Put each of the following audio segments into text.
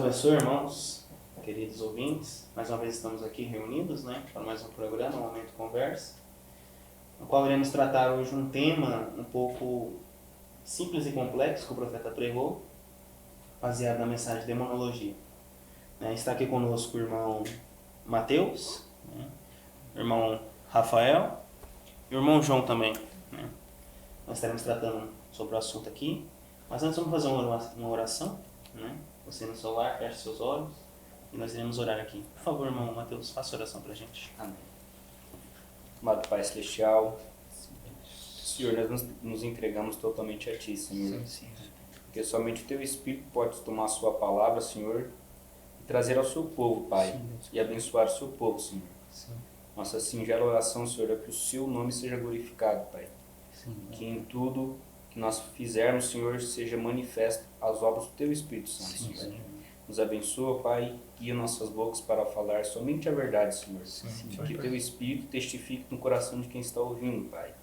abençoe, irmãos, queridos ouvintes. Mais uma vez estamos aqui reunidos, para mais um programa, um Momento Conversa, no qual iremos tratar hoje um tema um pouco simples e complexo que o profeta pregou, baseado na mensagem de demonologia. Está aqui conosco o irmão Mateus, o irmão Rafael e o irmão João também. Nós estaremos tratando sobre o assunto aqui, mas antes vamos fazer uma oração. Você no celular, feche seus olhos e nós iremos orar aqui. Por favor, irmão Mateus, faça a oração para a gente. Amém. Amado Pai Celestial, Senhor, nós nos entregamos totalmente a Ti, Senhor. Sim. Porque somente o Teu Espírito pode tomar a Sua palavra, Senhor, e trazer ao Seu povo, Pai, e abençoar o Seu povo, Senhor. Sim. Nossa singela oração, Senhor, é que o Seu nome seja glorificado, Pai. Sim. Que em tudo que nós fizermos, Senhor, seja manifesto as obras do Teu Espírito Santo, Sim, Senhor. Senhor. Nos abençoa, Pai, guia nossas bocas para falar somente a verdade, Senhor. Sim, Que Teu Espírito testifique no coração de quem está ouvindo, Pai.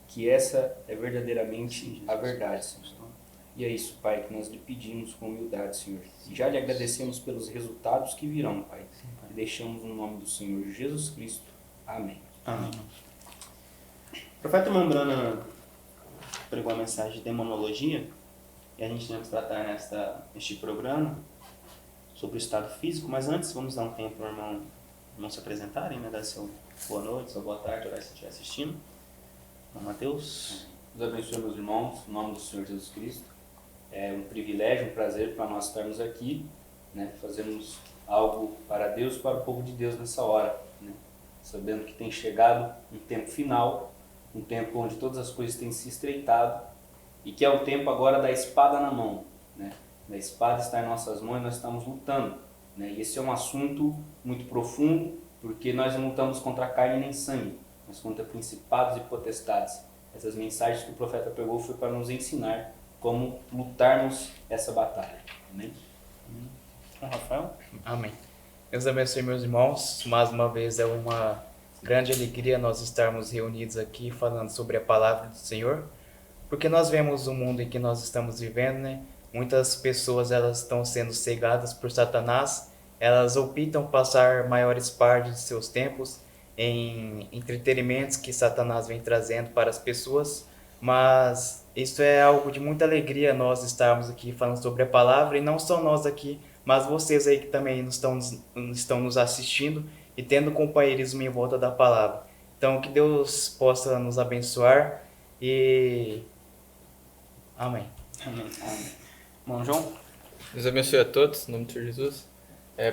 Que essa é verdadeiramente a verdade, Senhor. E é isso, Pai, que nós lhe pedimos com humildade, Senhor. E já lhe agradecemos pelos resultados que virão, Pai. E deixamos no nome do Senhor Jesus Cristo. Amém. Amém. O profeta Membrana pregou a mensagem de demonologia e a gente iremos tratar neste programa sobre o estado físico, mas antes vamos dar um tempo para o irmão se apresentarem, dar seu boa noite, sua boa tarde, se estiver assistindo. Irmão Mateus. Deus abençoe, meus irmãos, em nome do Senhor Jesus Cristo. É um privilégio, um prazer para nós estarmos aqui, fazermos algo para Deus, para o povo de Deus nessa hora, sabendo que tem chegado um tempo final, um tempo onde todas as coisas têm se estreitado e que é o tempo agora da espada na mão, da espada está em nossas mãos e nós estamos lutando, e esse é um assunto muito profundo, porque nós não lutamos contra carne nem sangue, mas contra principados e potestades. Essas mensagens que o profeta pregou foi para nos ensinar como lutarmos essa batalha. Amém? Rafael. Amém. Deus abençoe, meus irmãos. Mais uma vez é uma grande alegria nós estarmos reunidos aqui falando sobre a palavra do Senhor, porque nós vemos o mundo em que nós estamos vivendo, Muitas pessoas elas estão sendo cegadas por Satanás, elas optam passar maiores partes de seus tempos em entretenimentos que Satanás vem trazendo para as pessoas, mas isso é algo de muita alegria nós estarmos aqui falando sobre a palavra, e não só nós aqui, mas vocês aí que também estão nos assistindo e tendo companheirismo em volta da palavra. Então que Deus possa nos abençoar e amém. Amém. Irmão João. Deus abençoe a todos, em nome do Senhor Jesus.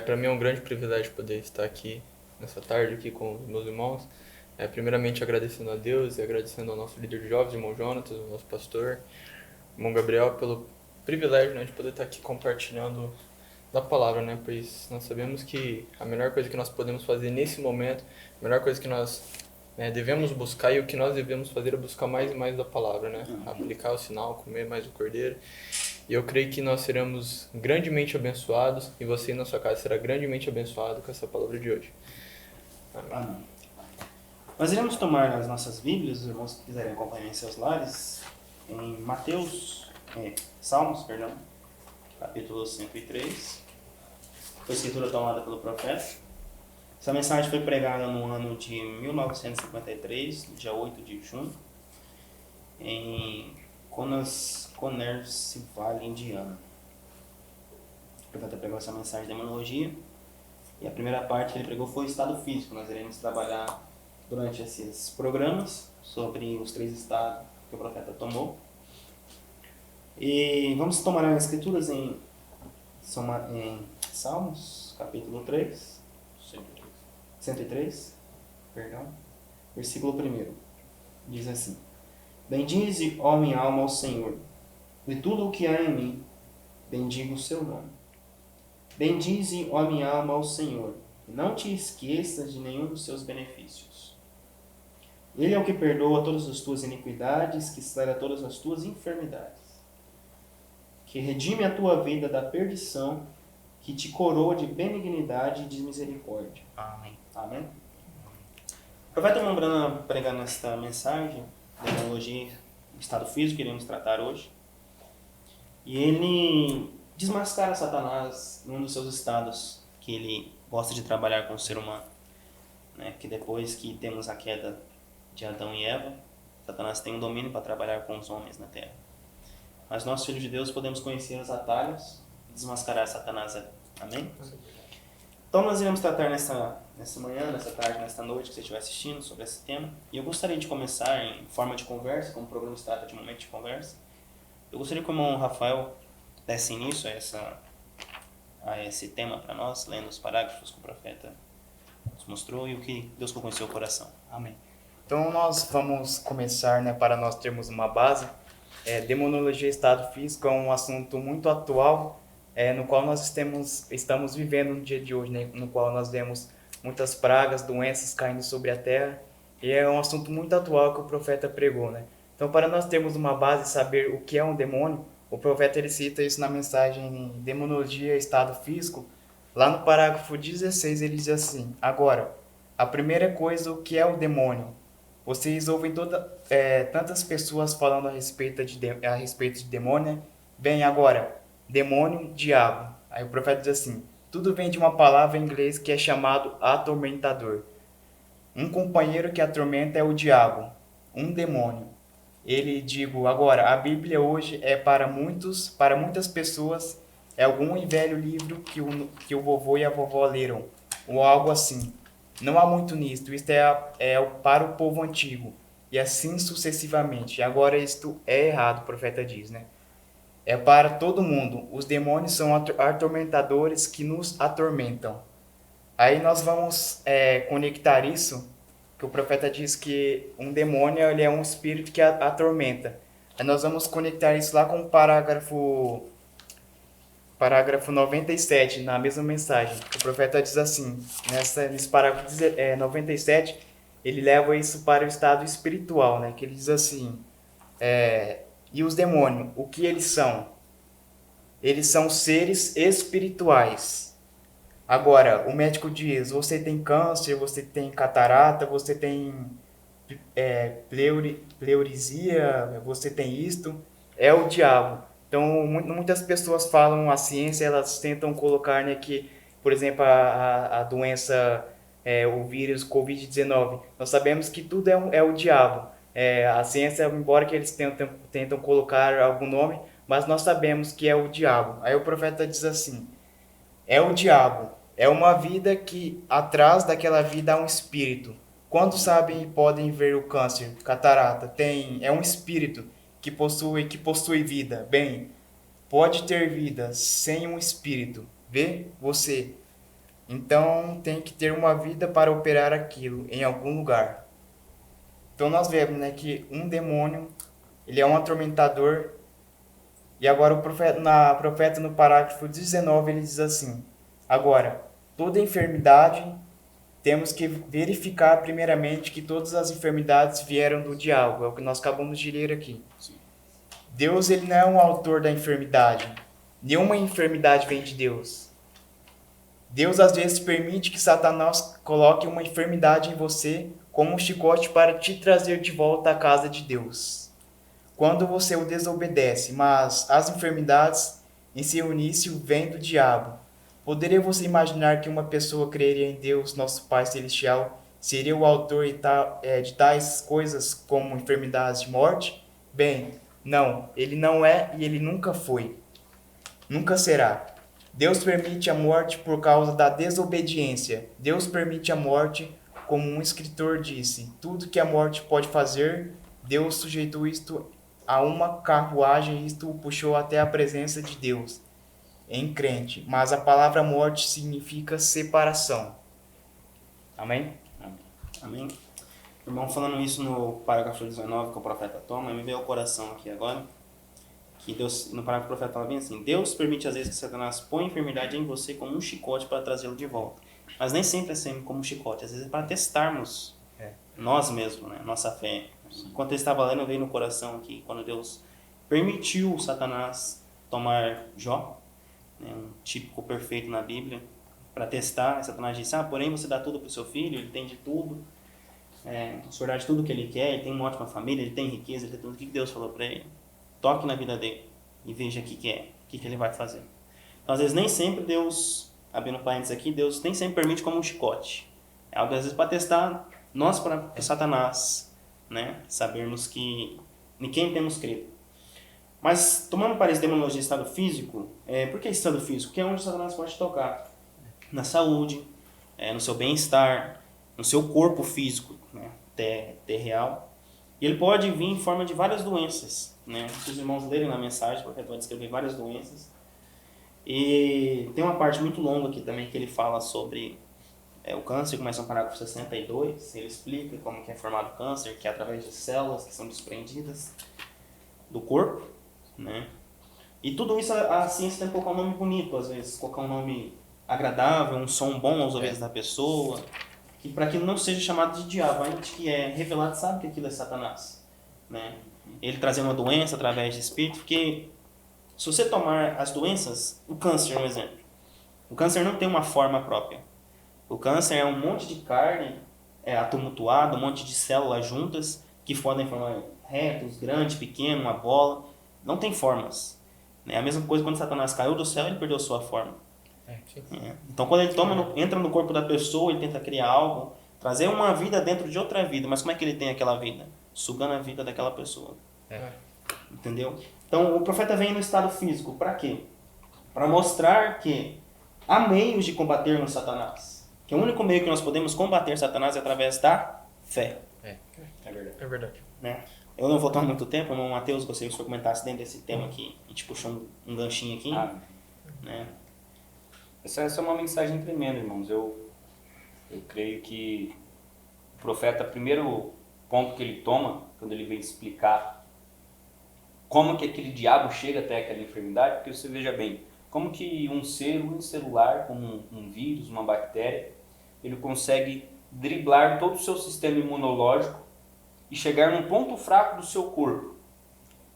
Para mim é um grande privilégio poder estar aqui nessa tarde aqui com os meus irmãos. Primeiramente agradecendo a Deus e agradecendo ao nosso líder de jovens, irmão Jonatas, ao nosso pastor, irmão Gabriel, pelo privilégio de poder estar aqui compartilhando da palavra, pois nós sabemos que a melhor coisa que nós podemos fazer nesse momento, a melhor coisa que nós devemos buscar e o que nós devemos fazer é buscar mais e mais da palavra, aplicar o sinal, comer mais o cordeiro. E eu creio que nós seremos grandemente abençoados e você na sua casa será grandemente abençoado com essa palavra de hoje. Amém. Nós iremos tomar as nossas Bíblias, os irmãos que quiserem acompanhar em seus lares, em Salmos, capítulo 103. Foi escritura tomada pelo profeta. Essa mensagem foi pregada no ano de 1953, dia 8 de junho, em Conersville, Indiana. O profeta pregou essa mensagem de demonologia. E a primeira parte que ele pregou foi o estado físico. Nós iremos trabalhar durante esses programas sobre os 3 estados que o profeta tomou. E vamos tomar as escrituras em Salmos, capítulo 103, versículo 1. Diz assim: Bendize, ó minha alma, ao Senhor, e tudo o que há em mim, bendiga o seu nome. Bendize, ó minha alma, ao Senhor, e não te esqueças de nenhum dos seus benefícios. Ele é o que perdoa todas as tuas iniquidades, que sara todas as tuas enfermidades, que redime a tua vida da perdição, que te coroa de benignidade e de misericórdia. Amém. Amém? O profeta Membrana pregando esta mensagem, demonologia, estado físico, que iremos tratar hoje. E ele desmascara Satanás num dos seus estados que ele gosta de trabalhar com o ser humano. Né? Que depois que temos a queda de Adão e Eva, Satanás tem um domínio para trabalhar com os homens na terra. Mas nós, filhos de Deus, podemos conhecer os atalhos e desmascarar Satanás ali. Amém? Então nós iremos tratar nessa manhã, nessa tarde, nesta noite que você estiver assistindo sobre esse tema. E eu gostaria de começar em forma de conversa, como o programa se trata de um momento de conversa. Eu gostaria que o irmão Rafael desse início a esse tema para nós, lendo os parágrafos que o profeta nos mostrou e o que Deus colocou em seu coração. Amém. Então nós vamos começar, né, para nós termos uma base. Demonologia e estado físico é um assunto muito atual, no qual nós estamos vivendo no dia de hoje, né, no qual nós vemos muitas pragas, doenças caindo sobre a terra, e é um assunto muito atual que o profeta pregou, né? Então, para nós termos uma base e saber o que é um demônio, o profeta ele cita isso na mensagem Demonologia e Estado Físico. Lá no parágrafo 16 ele diz assim: agora, a primeira coisa, o que é o demônio? Vocês ouvem tantas pessoas falando a respeito de demônio, né? Bem, agora, demônio, diabo. Aí o profeta diz assim: tudo vem de uma palavra em inglês que é chamado atormentador. Um companheiro que atormenta é o diabo, um demônio. Agora, a Bíblia hoje é para muitas pessoas, é algum velho livro que o vovô e a vovó leram, ou algo assim. Não há muito nisto, isto é para o povo antigo, e assim sucessivamente. Agora isto é errado, o profeta diz, né? É para todo mundo. Os demônios são atormentadores que nos atormentam. Aí nós vamos conectar isso, que o profeta diz que um demônio ele é um espírito que atormenta. Aí nós vamos conectar isso lá com o parágrafo 97, na mesma mensagem. O profeta diz assim, nesse parágrafo 97, ele leva isso para o estado espiritual, né? Que ele diz assim: e os demônios, o que eles são? Eles são seres espirituais. Agora, o médico diz: você tem câncer, você tem catarata, você tem pleurisia, você tem isto. É o diabo. Então, muitas pessoas falam a ciência, elas tentam colocar, né, que, por exemplo, a doença, o vírus Covid-19, nós sabemos que tudo é o diabo. A ciência, embora que eles tentam colocar algum nome, mas nós sabemos que é o diabo. Aí o profeta diz assim: é o diabo, é uma vida que atrás daquela vida há um espírito. Quantos sabem e podem ver o câncer, catarata? É um espírito que possui vida. Bem, pode ter vida sem um espírito. Vê você. Então tem que ter uma vida para operar aquilo em algum lugar. Então nós vemos, né, que um demônio, ele é um atormentador. E agora o profeta no parágrafo 19 ele diz assim: agora, toda enfermidade, temos que verificar primeiramente que todas as enfermidades vieram do diabo. É o que nós acabamos de ler aqui. Sim. Deus ele não é o autor da enfermidade. Nenhuma enfermidade vem de Deus. Deus às vezes permite que Satanás coloque uma enfermidade em você como um chicote para te trazer de volta à casa de Deus. Quando você o desobedece, mas as enfermidades em seu início vêm do diabo. Poderia você imaginar que uma pessoa creria em Deus, nosso Pai Celestial, seria o autor de tais coisas como enfermidades de morte? Bem, não, ele não é e ele nunca foi. Nunca será. Deus permite a morte por causa da desobediência. Deus permite a morte, como um escritor disse: tudo que a morte pode fazer, Deus sujeitou isto a uma carruagem e isto o puxou até a presença de Deus. Em crente, mas a palavra morte significa separação. Amém? Amém. O irmão falando isso no parágrafo 19 que o profeta toma, me veio ao coração aqui agora, que Deus, no parágrafo o profeta fala bem assim: Deus permite às vezes que Satanás põe a enfermidade em você como um chicote para trazê-lo de volta. Mas nem sempre é sempre como um chicote, às vezes é para testarmos nós mesmos, né? Nossa fé. Enquanto eu estava lendo, veio no coração aqui, quando Deus permitiu Satanás tomar Jó, um típico perfeito na Bíblia, para testar. Satanás disse: porém você dá tudo para o seu filho, ele tem de tudo, o senhor dá de tudo que ele quer, ele tem uma ótima família, ele tem riqueza, ele tem tudo. O que Deus falou para ele? Toque na vida dele e veja o que ele vai fazer. Então, às vezes, nem sempre Deus, abrindo parênteses aqui, Deus nem sempre permite como um chicote. É algo, às vezes, para testar nós para Satanás, né? Sabermos que em quem temos crido. Mas, tomando para esse demonologia de estado físico, por que estado físico? Porque é onde Satanás pode tocar. Na saúde, no seu bem-estar, no seu corpo físico, né? Real. E ele pode vir em forma de várias doenças, né? Se os irmãos lerem na mensagem, o profeta vai descrever várias doenças. E tem uma parte muito longa aqui também que ele fala sobre o câncer, começa no parágrafo 62, ele explica como que é formado o câncer, que é através de células que são desprendidas do corpo, né? E tudo isso a ciência tem que colocar um nome bonito, às vezes, colocar um nome agradável, um som bom aos ouvidos da pessoa, para que não seja chamado de diabo. A gente que é revelado sabe que aquilo é Satanás, né? Ele trazer uma doença através de espírito, porque se você tomar as doenças, o câncer é um exemplo. O câncer não tem uma forma própria. O câncer é um monte de carne atumultuada, um monte de células juntas que podem formar retos, grande, pequeno, uma bola. Não tem formas. É a mesma coisa quando Satanás caiu do céu, ele perdeu sua forma. Então, quando ele entra no corpo da pessoa, ele tenta criar algo, trazer uma vida dentro de outra vida. Mas como é que ele tem aquela vida? Sugando a vida daquela pessoa. Entendeu? Então, o profeta vem no estado físico. Para quê? Para mostrar que há meios de combatermos Satanás. Que o único meio que nós podemos combater Satanás é através da fé. É verdade. É verdade. Né? Eu não vou tomar muito tempo, o irmão Mateus, gostaria que o senhor comentasse dentro desse tema aqui. A gente puxou um ganchinho aqui. Né? Essa é uma mensagem tremenda, irmãos. Eu creio que o profeta, primeiro ponto que ele toma, quando ele vem explicar como que aquele diabo chega até aquela enfermidade, porque você veja bem, como que um ser unicelular, como um vírus, uma bactéria, ele consegue driblar todo o seu sistema imunológico e chegar num ponto fraco do seu corpo,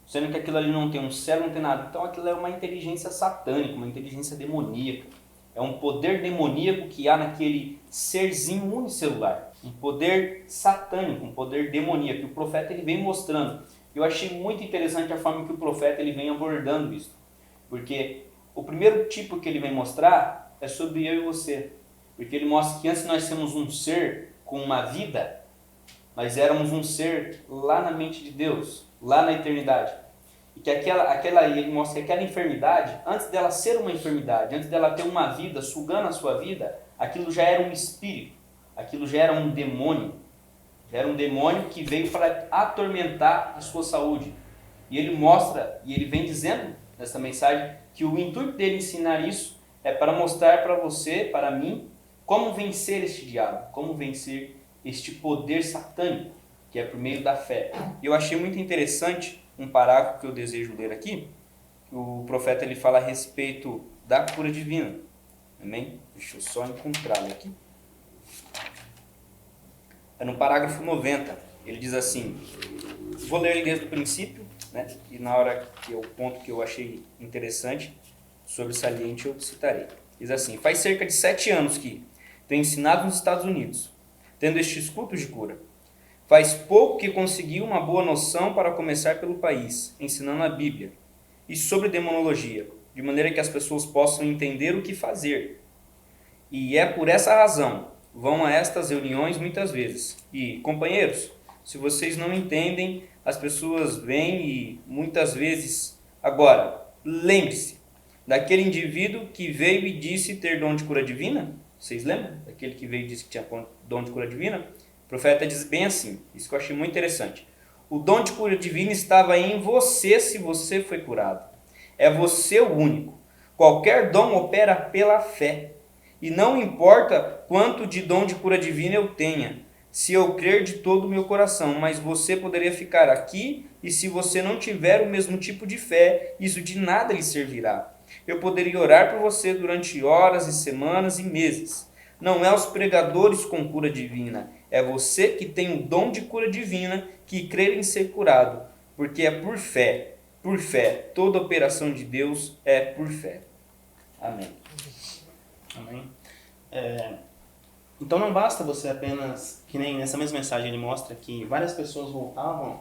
sendo que aquilo ali não tem um cérebro, não tem nada. Então aquilo é uma inteligência satânica, uma inteligência demoníaca. É um poder demoníaco que há naquele serzinho unicelular. Um poder satânico, um poder demoníaco. E o profeta ele vem mostrando. Eu achei muito interessante a forma que o profeta ele vem abordando isso. Porque o primeiro tipo que ele vem mostrar é sobre eu e você. Porque ele mostra que antes nós temos um ser com uma vida, mas éramos um ser lá na mente de Deus, lá na eternidade. E que ele mostra que aquela enfermidade, antes dela ser uma enfermidade, antes dela ter uma vida sugando a sua vida, aquilo já era um espírito, aquilo já era um demônio. Já era um demônio que veio para atormentar a sua saúde. E ele mostra, e ele vem dizendo nessa mensagem, que o intuito dele ensinar isso é para mostrar para você, para mim, como vencer este diabo, como vencer este poder satânico, que é por meio da fé. E eu achei muito interessante um parágrafo que eu desejo ler aqui. O profeta ele fala a respeito da cura divina. Amém? Deixa eu só encontrá-lo aqui. É no parágrafo 90. Ele diz assim, vou ler ele desde o princípio, né? E na hora que o ponto que eu achei interessante, sobresaliente, eu citarei. Diz assim, faz cerca de 7 anos que tenho ensinado nos Estados Unidos, tendo estes cultos de cura. Faz pouco que consegui uma boa noção para começar pelo país, ensinando a Bíblia e sobre demonologia, de maneira que as pessoas possam entender o que fazer. E é por essa razão, vão a estas reuniões muitas vezes. E, companheiros, se vocês não entendem, as pessoas vêm e muitas vezes... Agora, lembre-se daquele indivíduo que veio e disse ter dom de cura divina. Vocês lembram? Daquele que veio e disse que tinha dom de cura divina? O profeta diz bem assim, isso que eu achei muito interessante. O dom de cura divina estava em você se você foi curado. É você o único. Qualquer dom opera pela fé. E não importa quanto de dom de cura divina eu tenha, se eu crer de todo o meu coração, mas você poderia ficar aqui e se você não tiver o mesmo tipo de fé, isso de nada lhe servirá. Eu poderia orar por você durante horas e semanas e meses. Não é os pregadores com cura divina, é você que tem o dom de cura divina que crer em ser curado, porque é por fé. Por fé, toda operação de Deus é por fé. Amém. Amém. Então não basta você apenas, que nem nessa mesma mensagem ele mostra que várias pessoas voltavam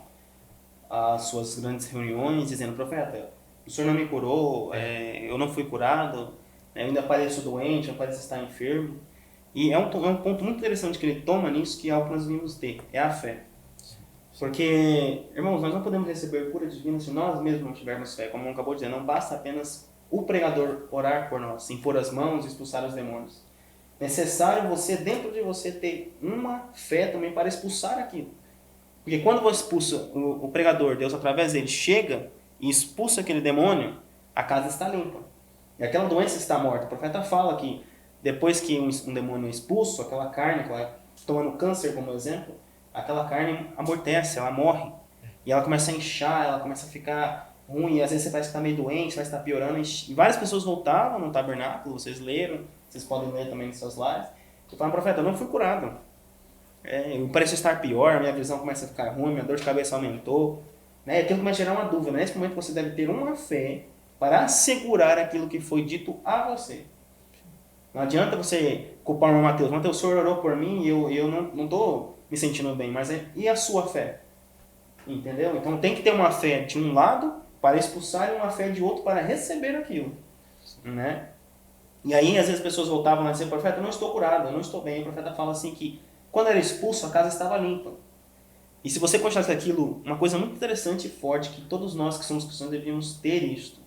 às suas grandes reuniões dizendo, profeta, o Senhor não me curou, eu não fui curado, eu ainda pareço doente, eu pareço estar enfermo. E é um ponto muito interessante que ele toma nisso, que é o que nós devíamos ter, é a fé. Porque, irmãos, nós não podemos receber cura divina se nós mesmos não tivermos fé. Como eu acabou de dizer, não basta apenas o pregador orar por nós, impor as mãos e expulsar os demônios. Necessário você, dentro de você, ter uma fé também para expulsar aquilo. Porque quando você expulsa o pregador, Deus através dele chega e expulsa aquele demônio, a casa está limpa. E aquela doença está morta. O profeta fala que depois que um demônio é expulso, aquela carne, tomando câncer como exemplo, aquela carne amortece, ela morre. E ela começa a inchar, ela começa a ficar ruim. E às vezes você parece que está meio doente, vai estar piorando. E várias pessoas voltavam no tabernáculo, vocês leram, vocês podem ler também nos seus lares. E falaram, profeta, eu não fui curado. Eu pareço estar pior, minha visão começa a ficar ruim, minha dor de cabeça aumentou. Aquilo começa a gerar uma dúvida. Nesse momento você deve ter uma fé para assegurar aquilo que foi dito a você. Não adianta você culpar o Mateus. Mateus, o senhor orou por mim e eu não estou me sentindo bem. Mas e a sua fé? Entendeu? Então tem que ter uma fé de um lado para expulsar e uma fé de outro para receber aquilo. Né? E aí às vezes as pessoas voltavam a dizer, profeta, eu não estou curado, eu não estou bem. O profeta fala assim que quando era expulso a casa estava limpa. E se você continuasse aquilo, uma coisa muito interessante e forte, que todos nós que somos cristãos deveríamos ter isto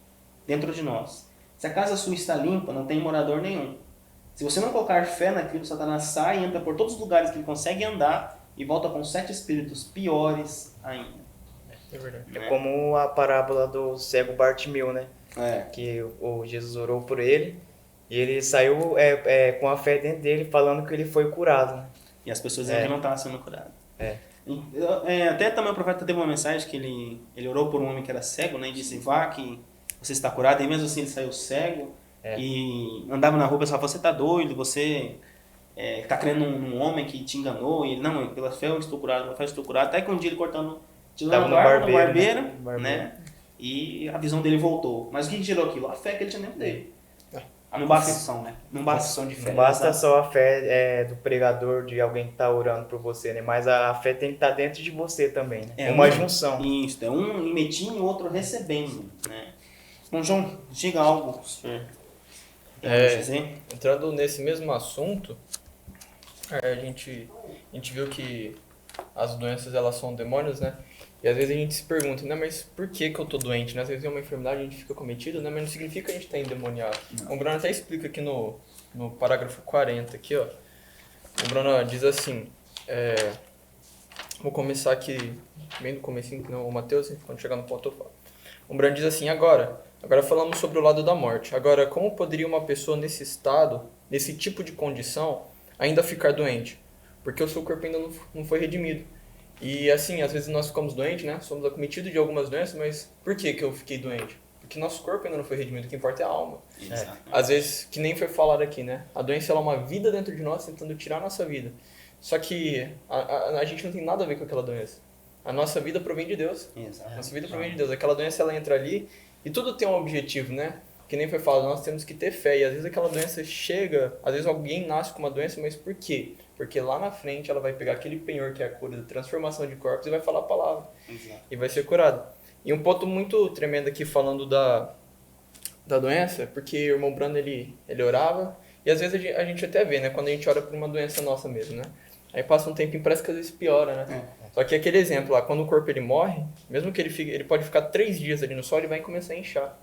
dentro de nós. Se a casa sua está limpa, não tem morador nenhum. Se você não colocar fé naquilo, Satanás sai e entra por todos os lugares que ele consegue andar e volta com 7 espíritos piores ainda. É verdade. É como a parábola do cego Bartimeu, né? Que o Jesus orou por ele e ele saiu com a fé dentro dele, falando que ele foi curado, né? E as pessoas ainda não estavam sendo curadas. Até também o profeta teve uma mensagem que ele orou por um homem que era cego, né? E disse, vá que você está curado. E mesmo assim ele saiu cego e andava na rua e pensava, você está doido, você está crendo num homem que te enganou. E ele, não, pela fé eu estou curado, pela fé eu estou curado. Até que um dia ele cortando de Tava no barbeiro, né? E a visão dele voltou. Mas o que gerou aquilo? A fé que ele tinha dentro dele. A confissão, né? Não basta de fé. Não basta só a fé do pregador, de alguém que está orando por você, né? Mas a fé tem que estar dentro de você também, né? Uma junção. Isso, um emitindo e o outro recebendo, né? Bom, João, diga algo, senhor. Entrando nesse mesmo assunto, a gente viu que as doenças elas são demônios, né? E às vezes a gente se pergunta, né, mas por que eu tô doente? Né? Às vezes é uma enfermidade, a gente fica cometido, né, mas não significa que a gente tá endemoniado. O Bruno até explica aqui no parágrafo 40, aqui, ó. O Bruno diz assim, vou começar aqui bem do comecinho, que não, o Mateus, quando chegar no ponto eu falo. O Bruno diz assim, agora falamos sobre o lado da morte. Agora, como poderia uma pessoa nesse estado, nesse tipo de condição, ainda ficar doente? Porque o seu corpo ainda não foi redimido. E assim, às vezes nós ficamos doentes, né? Somos acometidos de algumas doenças, mas por que eu fiquei doente? Porque nosso corpo ainda não foi redimido, o que importa é a alma. Às vezes, que nem foi falado aqui, né? A doença ela é uma vida dentro de nós tentando tirar a nossa vida. Só que a gente não tem nada a ver com aquela doença. A nossa vida provém de Deus. Nossa vida provém de Deus. Aquela doença ela entra ali e tudo tem um objetivo, né? Que nem foi falado, nós temos que ter fé. E às vezes aquela doença chega, às vezes alguém nasce com uma doença, mas por quê? Porque lá na frente ela vai pegar aquele penhor que é a cura da transformação de corpos e vai falar a palavra. E vai ser curado. E um ponto muito tremendo aqui falando da doença, porque o irmão Brando ele orava, e às vezes a gente até vê, né? Quando a gente ora por uma doença nossa mesmo, né? Aí passa um tempo e parece que às vezes piora, né? Só que aquele exemplo lá, quando o corpo ele morre, mesmo que ele pode ficar 3 dias ali no sol, ele vai começar a inchar.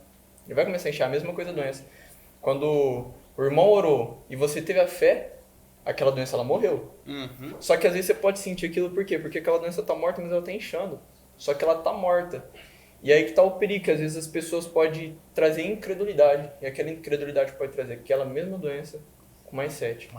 Ele vai começar a inchar, a mesma coisa da doença. Quando o irmão orou e você teve a fé, aquela doença ela morreu. Só que às vezes você pode sentir aquilo por quê? Porque aquela doença está morta, mas ela está inchando. Só que ela está morta. E aí que está o perigo, que às vezes as pessoas podem trazer incredulidade. E aquela incredulidade pode trazer aquela mesma doença com mais 7.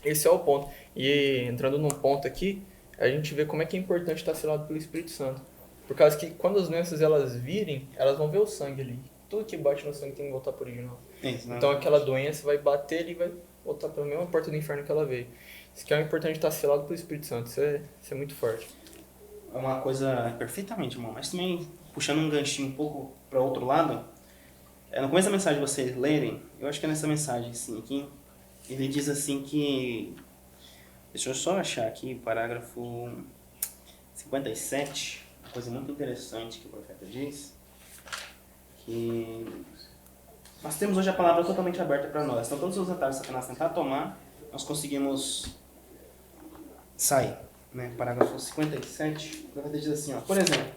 Esse é o ponto. E entrando num ponto aqui, a gente vê como é que é importante estar selado pelo Espírito Santo. Por causa que quando as doenças elas virem, elas vão ver o sangue ali. Tudo que bate no sangue tem que voltar para o original. Então aquela doença vai bater e vai voltar pela mesma porta do inferno que ela veio. Isso que é importante estar selado pelo Espírito Santo. Isso é muito forte. É uma coisa perfeitamente, irmão. Mas também, puxando um ganchinho um pouco para outro lado, no começo da mensagem vocês lerem, eu acho que é nessa mensagem assim, aqui, ele diz assim que... Deixa eu só achar aqui, parágrafo 57, uma coisa muito interessante que o profeta diz. que nós temos hoje a palavra totalmente aberta para nós. Então, todos os atalhos que Satanás tentar tomar, nós conseguimos sair. Né? Parágrafo 57, vai dizer assim, ó, por exemplo,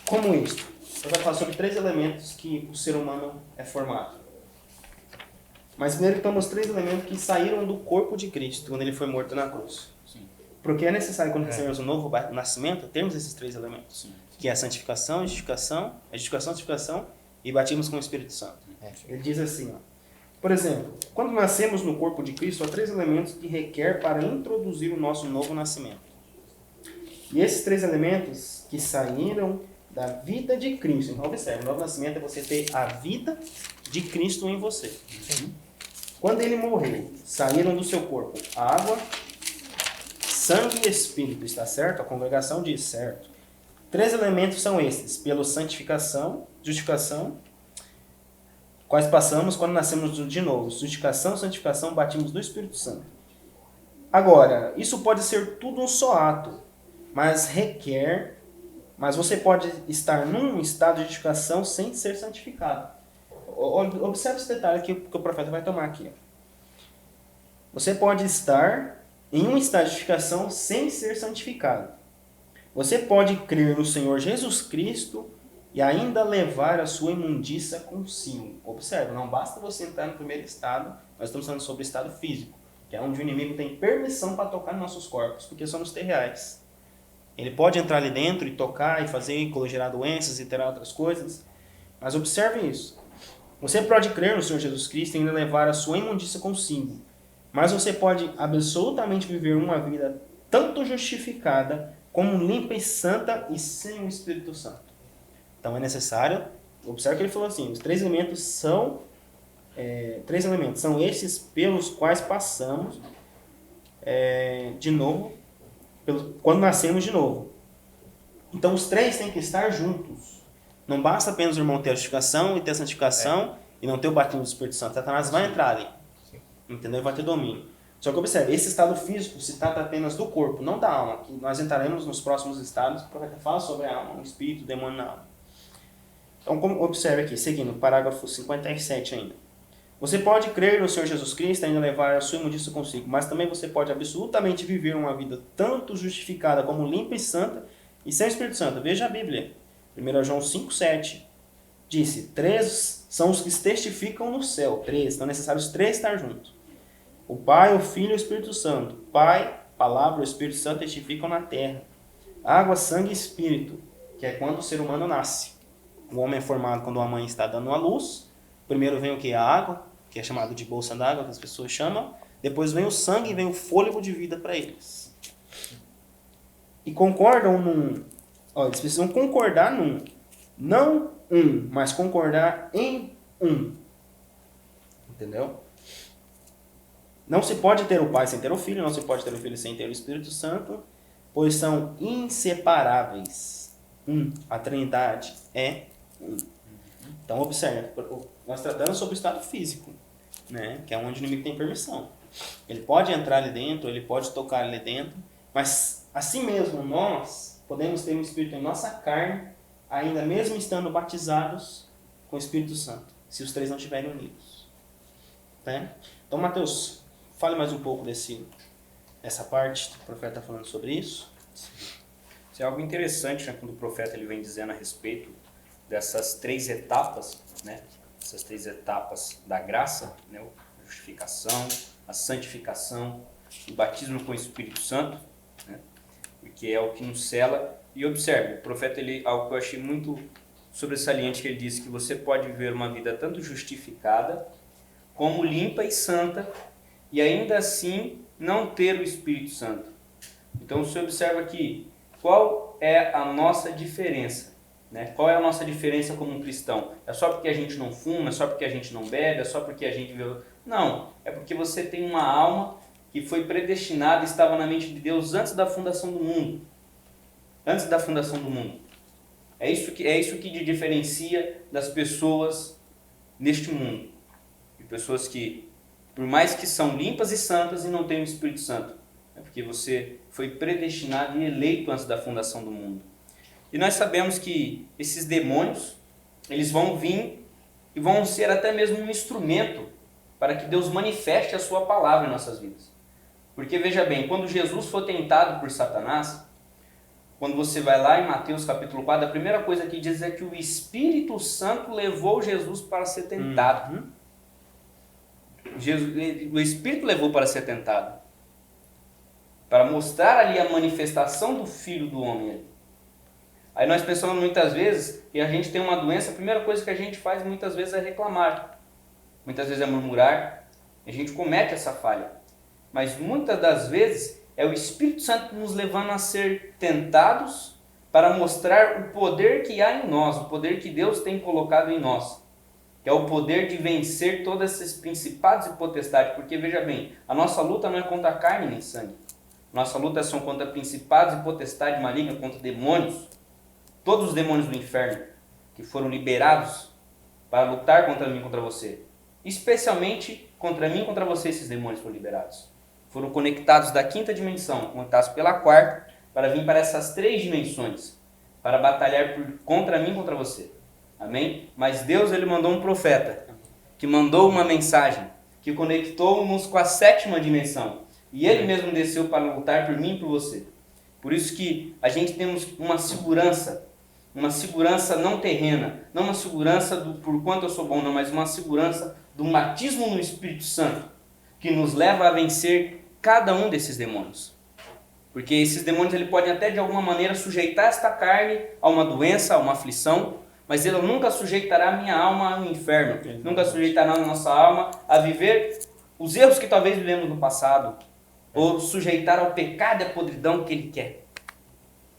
como isto? Eu vou falar sobre 3 elementos que o ser humano é formado. Mas primeiro temos 3 elementos que saíram do corpo de Cristo quando ele foi morto na cruz. Sim. Porque é necessário, quando recebemos um novo nascimento, termos esses 3 elementos. Sim. Que é a santificação, a justificação e batismos com o Espírito Santo. Ele diz assim, ó, por exemplo, quando nascemos no corpo de Cristo, há 3 elementos que requer para introduzir o nosso novo nascimento. E esses 3 elementos que saíram da vida de Cristo. Então, observe, o novo nascimento é você ter a vida de Cristo em você. Quando ele morreu, saíram do seu corpo água, sangue e espírito, está certo? A congregação diz certo. 3 elementos são esses, pela santificação, justificação, quais passamos quando nascemos de novo. Justificação, santificação, batismos do Espírito Santo. Agora, isso pode ser tudo um só ato, mas você pode estar num estado de justificação sem ser santificado. Observe esse detalhe que o profeta vai tomar aqui. Você pode estar em um estado de justificação sem ser santificado. Você pode crer no Senhor Jesus Cristo e ainda levar a sua imundícia consigo. Observe, não basta você entrar no primeiro estado, nós estamos falando sobre o estado físico, que é onde o inimigo tem permissão para tocar nos nossos corpos, porque somos terreais. Ele pode entrar ali dentro e tocar e fazer, gerar doenças e ter outras coisas, mas observe isso. Você pode crer no Senhor Jesus Cristo e ainda levar a sua imundícia consigo, mas você pode absolutamente viver uma vida tanto justificada como limpa e santa e sem o Espírito Santo. Então é necessário, observe que ele falou assim, os 3 elementos são esses pelos quais passamos de novo, quando nascemos de novo. Então os 3 têm que estar juntos. Não basta apenas o irmão ter a justificação e ter a santificação e não ter o batismo do Espírito Santo. Satanás vai entrar ali. Entendeu? E vai ter domínio. Só que observe, esse estado físico se trata apenas do corpo, não da alma. Que nós entraremos nos próximos estados, o profeta fala sobre a alma, o espírito, o demônio na alma. Então, observe aqui, seguindo, parágrafo 57 ainda. Você pode crer no Senhor Jesus Cristo e ainda levar a sua imundícia consigo, mas também você pode absolutamente viver uma vida tanto justificada como limpa e santa e sem o Espírito Santo. Veja a Bíblia. 1 João 5,7 disse, 3 são os que testificam no céu. 3, então é necessário os 3 estar juntos. O Pai, o Filho e o Espírito Santo. Pai, Palavra e o Espírito Santo testificam na terra. Água, sangue e Espírito, que é quando o ser humano nasce. O homem é formado quando a mãe está dando a luz. Primeiro vem o que? A água, que é chamado de bolsa d'água, que as pessoas chamam. Depois vem o sangue e vem o fôlego de vida para eles. E concordam num... eles precisam concordar num. Não um, mas concordar em um. Entendeu? Não se pode ter o Pai sem ter o Filho, não se pode ter o Filho sem ter o Espírito Santo, pois são inseparáveis. A Trindade é um. Então, observe, nós tratamos sobre o estado físico, né? Que é onde o inimigo tem permissão. Ele pode entrar ali dentro, ele pode tocar ali dentro, mas assim mesmo nós podemos ter um Espírito em nossa carne, ainda mesmo estando batizados com o Espírito Santo, se os 3 não estiverem unidos. Né? Então, Mateus, fale mais um pouco dessa parte, o profeta está falando sobre isso. Isso é algo interessante, né, quando o profeta ele vem dizendo a respeito dessas 3 etapas, né, essas 3 etapas da graça, né, a justificação, a santificação, o batismo com o Espírito Santo, né, porque é o que nos sela. E observe, o profeta, algo que eu achei muito sobressalente, que ele disse que você pode viver uma vida tanto justificada, como limpa e santa, e ainda assim não ter o Espírito Santo. Então você observa aqui, qual é a nossa diferença? Né? Qual é a nossa diferença como um cristão? É só porque a gente não fuma? É só porque a gente não bebe? É só porque a gente vive... Não, é porque você tem uma alma que foi predestinada, estava na mente de Deus antes da fundação do mundo. Antes da fundação do mundo. É isso que te diferencia das pessoas neste mundo. De pessoas que, por mais que são limpas e santas e não têm o Espírito Santo. É porque você foi predestinado e eleito antes da fundação do mundo. E nós sabemos que esses demônios, eles vão vir e vão ser até mesmo um instrumento para que Deus manifeste a sua palavra em nossas vidas. Porque veja bem, quando Jesus foi tentado por Satanás, quando você vai lá em Mateus capítulo 4, a primeira coisa que diz é que o Espírito Santo levou Jesus para ser tentado. O Espírito levou para ser tentado, para mostrar ali a manifestação do Filho do Homem. Aí nós pensamos muitas vezes que a gente tem uma doença, a primeira coisa que a gente faz muitas vezes é reclamar, muitas vezes é murmurar, a gente comete essa falha. Mas muitas das vezes é o Espírito Santo nos levando a ser tentados para mostrar o poder que há em nós, o poder que Deus tem colocado em nós, que é o poder de vencer todos esses principados e potestades. Porque veja bem, a nossa luta não é contra carne nem sangue, nossa luta são contra principados e potestades malignas, contra demônios, todos os demônios do inferno que foram liberados para lutar contra mim e contra você. Especialmente contra mim e contra você esses demônios foram liberados. Foram conectados da quinta dimensão, conectados pela quarta, para vir para essas três dimensões, para batalhar contra mim e contra você. Amém? Mas Deus, ele mandou um profeta, que mandou uma mensagem, que conectou-nos com a sétima dimensão. E ele mesmo desceu para lutar por mim e por você. Por isso que a gente temos uma segurança não terrena, não uma segurança do por quanto eu sou bom, não, mas uma segurança do batismo no Espírito Santo, que nos leva a vencer cada um desses demônios. Porque esses demônios ele podem até de alguma maneira sujeitar esta carne a uma doença, a uma aflição, mas ele nunca sujeitará a minha alma ao inferno, nunca sujeitará a nossa alma a viver os erros que talvez vivemos no passado, ou sujeitar ao pecado e à podridão que ele quer.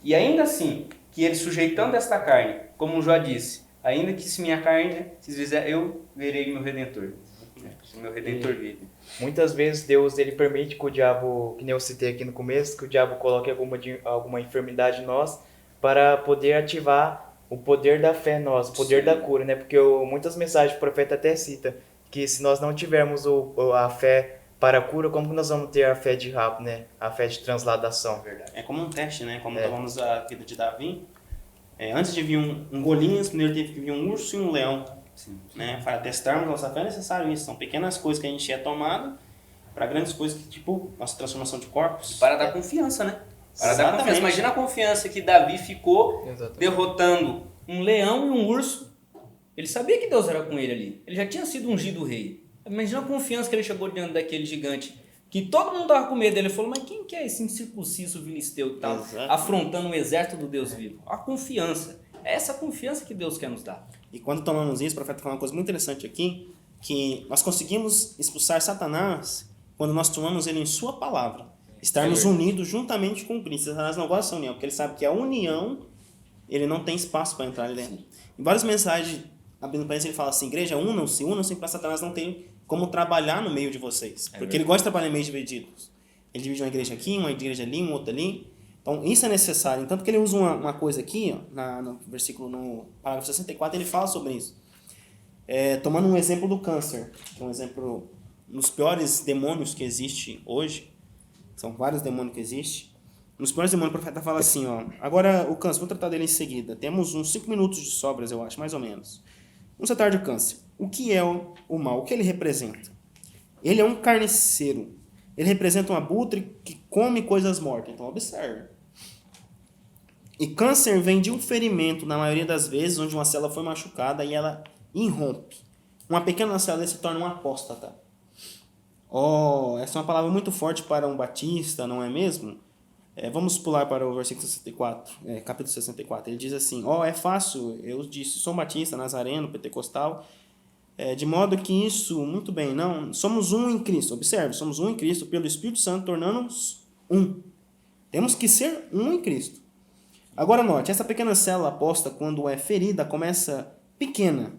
E ainda assim, que ele sujeitando esta carne, como Jó disse, ainda que se minha carne se fizer, eu verei meu Redentor. Se meu Redentor vive. Muitas vezes Deus ele permite que o diabo, que nem eu citei aqui no começo, que o diabo coloque alguma enfermidade em nós para poder ativar o poder da fé em nós, o poder da cura, né? Porque muitas mensagens o profeta até cita que se nós não tivermos a fé para a cura, como que nós vamos ter a fé de Rabi, né? A fé de transladação. Verdade. É como um teste, né? Como tomamos a vida de Davi. Antes de vir um Golias, primeiro teve que vir um urso e um leão. Sim. Né? Para testarmos nossa fé é necessário isso. São pequenas coisas que a gente é tomado para grandes coisas que, tipo, nossa transformação de corpos. Para dar confiança, né? Para dar Exatamente. confiança. Imagina a confiança que Davi ficou derrotando um leão e um urso. Ele sabia que Deus era com ele ali. Ele já tinha sido ungido rei. Imagina a confiança que ele chegou diante daquele gigante. Que todo mundo estava com medo dele. Ele falou, mas quem que é esse incircunciso filisteu que está afrontando o exército do Deus vivo? A confiança. É essa confiança que Deus quer nos dar. E quando tomamos isso, o profeta fala uma coisa muito interessante aqui, que nós conseguimos expulsar Satanás quando nós tomamos ele em sua palavra. Estarmos unidos juntamente com Cristo. Satanás não gosta dessa união, porque ele sabe que a união, ele não tem espaço para entrar ali dentro. Em várias mensagens, abrindo parênteses, ele fala assim, igreja, unam-se para Satanás não ter como trabalhar no meio de vocês. Porque ele gosta de trabalhar em meio divididos. Ele divide uma igreja aqui, uma igreja ali, uma outra ali. Então, isso é necessário. Tanto que ele usa uma coisa aqui, ó, no versículo, no parágrafo 64, ele fala sobre isso. Tomando um exemplo do câncer, que é um exemplo nos piores demônios que existe hoje, são vários demônios que existem. Nos piores demônios, o profeta fala assim, ó, agora o câncer, vou tratar dele em seguida. Temos uns 5 minutos de sobras, eu acho, mais ou menos. Vamos tratar do câncer. O que é o mal? O que ele representa? Ele é um carniceiro. Ele representa um abutre que come coisas mortas. Então, observe. E câncer vem de um ferimento, na maioria das vezes, onde uma célula foi machucada e ela irrompe. Uma pequena célula se torna um apóstata. Essa é uma palavra muito forte para um batista, não é mesmo? Vamos pular para o versículo 64, capítulo 64. Ele diz assim, é fácil, eu disse, sou batista, nazareno, pentecostal, de modo que isso, muito bem, não, somos um em Cristo. Observe, somos um em Cristo pelo Espírito Santo, tornando-nos um. Temos que ser um em Cristo. Agora note, essa pequena célula aposta, quando é ferida, começa pequena.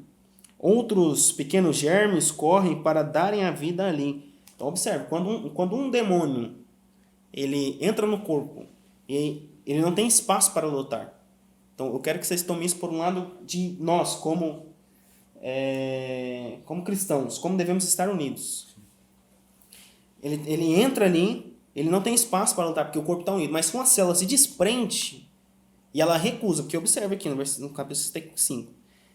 Outros pequenos germes correm para darem a vida ali. Então observe, quando um demônio ele entra no corpo e ele não tem espaço para lutar. Então eu quero que vocês tomem isso por um lado de nós, como cristãos, como devemos estar unidos. Ele entra ali, ele não tem espaço para lutar, porque o corpo está unido. Mas quando a célula se desprende e ela recusa, porque observe aqui no capítulo 65,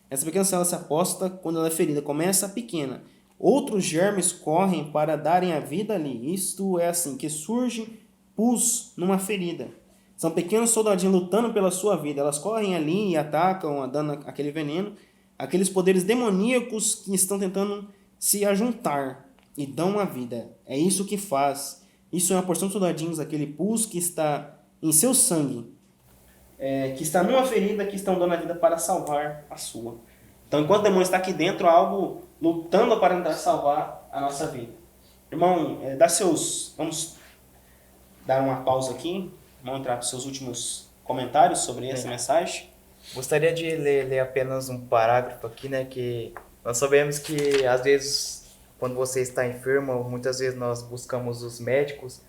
Essa pequena célula se aposta quando ela é ferida. Começa pequena. Outros germes correm para darem a vida ali. Isto é assim, que surge pus numa ferida. São pequenos soldadinhos lutando pela sua vida. Elas correm ali e atacam, dando aquele veneno. Aqueles poderes demoníacos que estão tentando se ajuntar e dão a vida. É isso que faz. Isso é uma porção de soldadinhos, aquele pus que está em seu sangue, que está numa ferida, que estão dando a vida para salvar a sua. Então, enquanto o demônio está aqui dentro, há algo lutando para tentar salvar a nossa vida. Irmão, vamos dar uma pausa aqui. Vamos entrar para os seus últimos comentários sobre essa mensagem. Gostaria de ler apenas um parágrafo aqui, né, que nós sabemos que às vezes quando você está enfermo, muitas vezes nós buscamos os médicos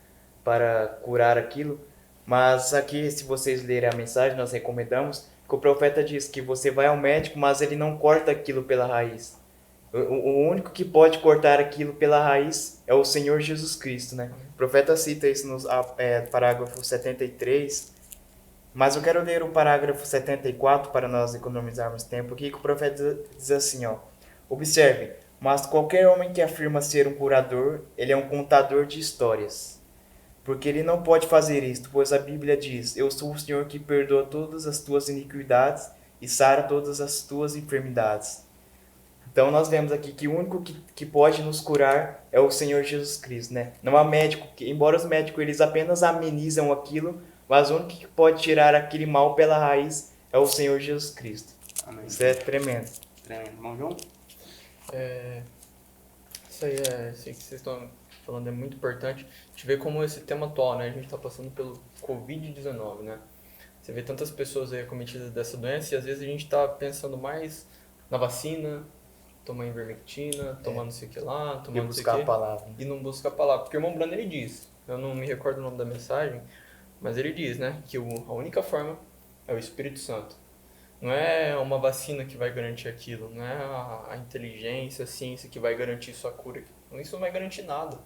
para curar aquilo, mas aqui, se vocês lerem a mensagem, nós recomendamos que o profeta diz que você vai ao médico, mas ele não corta aquilo pela raiz. O único que pode cortar aquilo pela raiz é o Senhor Jesus Cristo, né? O profeta cita isso no parágrafo 73, mas eu quero ler o parágrafo 74 para nós economizarmos tempo aqui, que o profeta diz assim, ó: observe, mas qualquer homem que afirma ser um curador, ele é um contador de histórias. Porque ele não pode fazer isto, pois a Bíblia diz: eu sou o Senhor que perdoa todas as tuas iniquidades e sara todas as tuas enfermidades. Então nós vemos aqui que o único que pode nos curar é o Senhor Jesus Cristo, né? Não há médico, embora os médicos eles apenas amenizam aquilo, mas o único que pode tirar aquele mal pela raiz é o Senhor Jesus Cristo. Amém. Isso é tremendo. Tremendo. Irmão João? Isso aí que vocês estão falando é muito importante. A gente vê como esse tema atual, né? A gente está passando pelo Covid-19, né? Você vê tantas pessoas aí acometidas dessa doença e às vezes a gente está pensando mais na vacina, tomar ivermectina, tomar não sei o que lá, tomar não sei o buscar que. a palavra. E não buscar a palavra. Porque o irmão Brando, ele diz, eu não me recordo o nome da mensagem, mas ele diz, né, que a única forma é o Espírito Santo. Não é uma vacina que vai garantir aquilo, não é a inteligência, a ciência que vai garantir sua cura. Isso não vai garantir nada.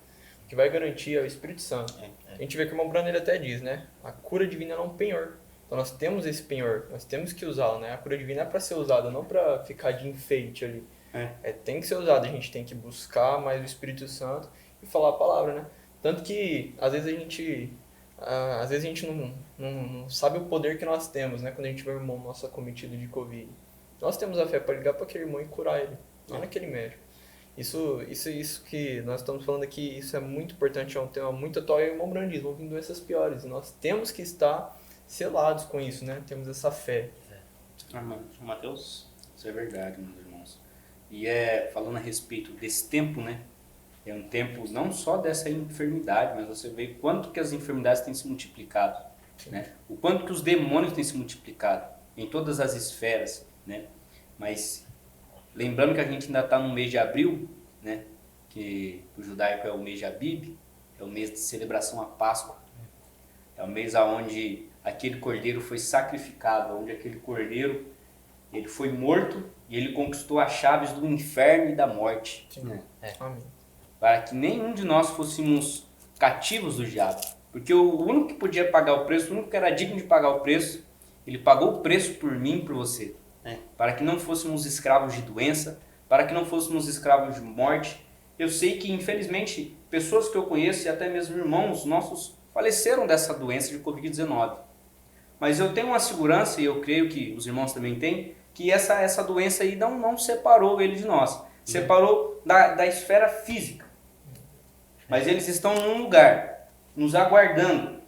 O que vai garantir é o Espírito Santo. A gente vê que o irmão Brando, ele até diz, né, a cura divina não é um penhor. Então nós temos esse penhor, nós temos que usá-lo, né? A cura divina é para ser usada, não para ficar de enfeite ali. Tem que ser usado, a gente tem que buscar mais o Espírito Santo e falar a palavra, né? Tanto que às vezes a gente não sabe o poder que nós temos, né? Quando a gente vê o irmão nosso acometido de Covid. Nós temos a fé para ligar para aquele irmão e curar ele, não naquele médico. Isso que nós estamos falando aqui, isso é muito importante, é um tema muito atual, e o irmão Brando diz, vão vir doenças piores, e nós temos que estar selados com isso, né? Temos essa fé. Amém. Mateus? Isso é verdade, meus irmãos. E falando a respeito desse tempo, né? É um tempo não só dessa enfermidade, mas você vê o quanto que as enfermidades têm se multiplicado, né? O quanto que os demônios têm se multiplicado em todas as esferas, né? Mas lembrando que a gente ainda está no mês de abril, né? Que o judaico é o mês de Abib, é o mês de celebração à Páscoa. É o mês onde aquele cordeiro foi sacrificado, onde aquele cordeiro ele foi morto e ele conquistou as chaves do inferno e da morte. Amém. Para que nenhum de nós fôssemos cativos do diabo. Porque o único que podia pagar o preço, o único que era digno de pagar o preço, ele pagou o preço por mim e por você. Para que não fôssemos escravos de doença, para que não fôssemos escravos de morte. Eu sei que, infelizmente, pessoas que eu conheço e até mesmo irmãos nossos faleceram dessa doença de Covid-19. Mas eu tenho uma segurança, e eu creio que os irmãos também têm, que essa doença aí não separou ele de nós. Separou da esfera física. Mas eles estão num lugar, nos aguardando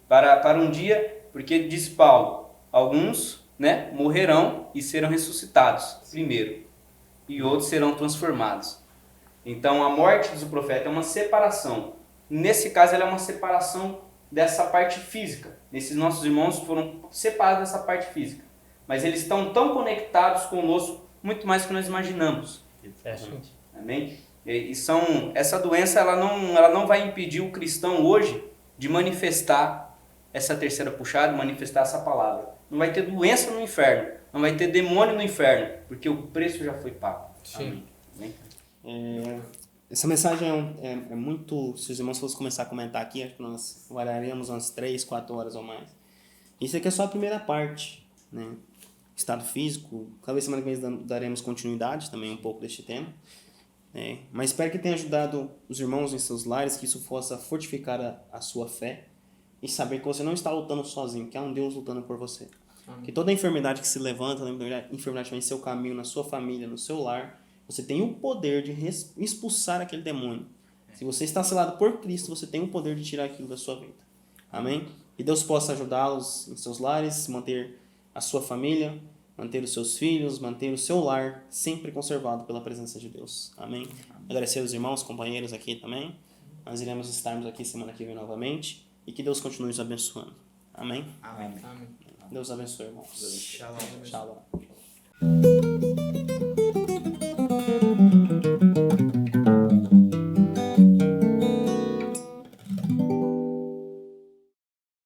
para um dia, porque diz Paulo, alguns, né, morrerão e serão ressuscitados primeiro, e outros serão transformados. Então a morte, diz o profeta, é uma separação. Nesse caso ela é uma separação dessa parte física. Esses nossos irmãos foram separados dessa parte física. Mas eles estão tão conectados conosco, muito mais do que nós imaginamos. Amém? Essa doença ela não vai impedir o cristão hoje de manifestar essa terceira puxada, manifestar essa palavra. Não vai ter doença no inferno, não vai ter demônio no inferno, porque o preço já foi pago. Sim. Amém? Essa mensagem é muito... Se os irmãos fossem começar a comentar aqui, acho que nós guardaríamos umas 3, 4 horas ou mais. Isso aqui é só a primeira parte, né? estado físico. Talvez semana que vem daremos continuidade também um pouco deste tema. Mas espero que tenha ajudado os irmãos em seus lares, que isso possa fortificar a sua fé e saber que você não está lutando sozinho, que há um Deus lutando por você. Amém. Que toda enfermidade que se levanta, lembra, enfermidade que vem em seu caminho, na sua família, no seu lar, você tem o poder de expulsar aquele demônio. Se você está selado por Cristo, você tem o poder de tirar aquilo da sua vida. Amém? Que Deus possa ajudá-los em seus lares, manter a sua família, manter os seus filhos, manter o seu lar sempre conservado pela presença de Deus. Amém? Agradecer aos irmãos, companheiros aqui também. Nós iremos estarmos aqui semana que vem novamente. E que Deus continue nos abençoando. Amém? Amém. Amém. Deus abençoe, irmãos. Shalom. Shalom.